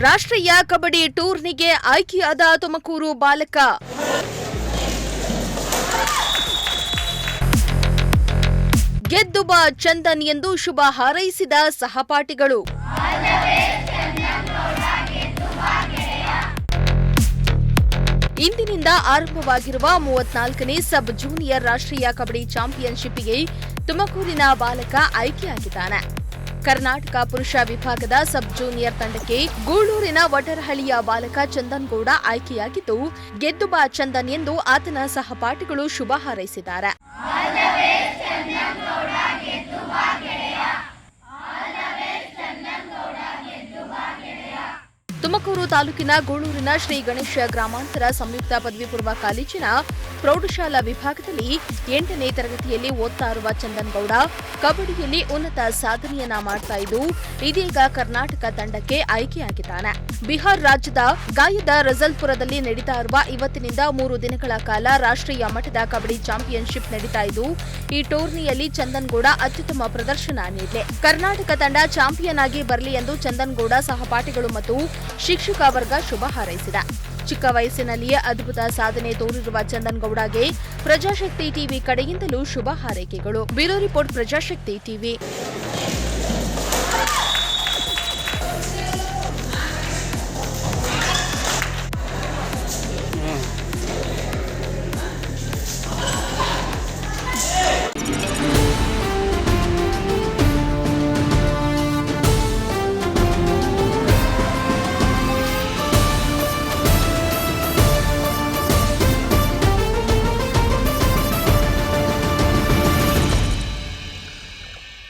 ರಾಷ್ಟ್ರೀಯ ಕಬಡ್ಡಿ ಟೂರ್ನಿಗೆ ಆಯ್ಕೆಯಾದ ತುಮಕೂರು ಬಾಲಕ. ಗೆದ್ದು ಬಾ ಚಂದನ್ ಎಂದು ಶುಭ ಹಾರೈಸಿದ ಸಹಪಾಠಿಗಳು. ಇಂದಿನಿಂದ ಆರಂಭವಾಗಿರುವ 34ನೇ ಸಬ್ ಜೂನಿಯರ್ ರಾಷ್ಟ್ರೀಯ ಕಬಡ್ಡಿ ಚಾಂಪಿಯನ್ಶಿಪ್ಗೆ ತುಮಕೂರಿನ ಬಾಲಕ ಆಯ್ಕೆಯಾಗಿದ್ದಾನೆ. ಕರ್ನಾಟಕ ಪುರುಷ ವಿಭಾಗದ ಸಬ್ ಜೂನಿಯರ್ ತಂಡಕ್ಕೆ ಗೂಳೂರಿನ ವಟರಹಳ್ಳಿಯ ಬಾಲಕ ಚಂದನ್ ಗೌಡ ಆಯ್ಕೆಯಾಗಿದ್ದು, ಗೆದ್ದು ಬಾ ಚಂದನ್ ಎಂದು ಆತನ ಸಹಪಾಠಿಗಳು ಶುಭ ಹಾರೈಸಿದ್ದಾರೆ. ತುಮಕೂರು ತಾಲೂಕಿನ ಗೂಳೂರಿನ ಶ್ರೀ ಗಣೇಶ ಗ್ರಾಮಾಂತರ ಸಂಯುಕ್ತ ಪದವಿ ಪೂರ್ವ ಕಾಲೇಜಿನ ಪ್ರೌಢಶಾಲಾ ವಿಭಾಗದಲ್ಲಿ 8ನೇ ತರಗತಿಯಲ್ಲಿ ಓದ್ತಾ ಇರುವ ಚಂದನ್ ಗೌಡ ಕಬಡ್ಡಿಯಲ್ಲಿ ಉನ್ನತ ಸಾಧನೆಯನ್ನ ಮಾಡ್ತಾ ಇದ್ದು, ಇದೀಗ ಕರ್ನಾಟಕ ತಂಡಕ್ಕೆ ಆಯ್ಕೆಯಾಗಿದ್ದಾನೆ. ಬಿಹಾರ ರಾಜ್ಯದ ಗಾಯದ ರಜಲ್ಪುರದಲ್ಲಿ ನಡೀತಾ ಇರುವ ಇವತ್ತಿನಿಂದ 3 ದಿನಗಳ ಕಾಲ ರಾಷ್ಟ್ರೀಯ ಮಟ್ಟದ ಕಬಡ್ಡಿ ಚಾಂಪಿಯನ್ಶಿಪ್ ನಡೀತಾ ಇದ್ದು, ಈ ಟೂರ್ನಿಯಲ್ಲಿ ಚಂದನ್ ಗೌಡ ಅತ್ಯುತ್ತಮ ಪ್ರದರ್ಶನ ನೀಡಲಿ, ಕರ್ನಾಟಕ ತಂಡ ಚಾಂಪಿಯನ್ ಆಗಿ ಬರಲಿ ಎಂದು ಚಂದನ್ ಗೌಡ ಸಹಪಾಠಿಗಳು ಮತ್ತು ಶಿಕ್ಷಕ ವರ್ಗ ಶುಭ ಹಾರೈಸಿದೆ. ಚಿಕ್ಕ ವಯಸ್ಸಿನಲ್ಲಿಯೇ ಅದ್ಭುತ ಸಾಧನೆ ತೋರಿರುವ ಚಂದನ್ ಗೌಡಗೆ ಪ್ರಜಾಶಕ್ತಿ ಟಿವಿ ಕಡೆಯಿಂದಲೂ ಶುಭ ಹಾರೈಕೆಗಳು. Bureau report, Prajashakti TV.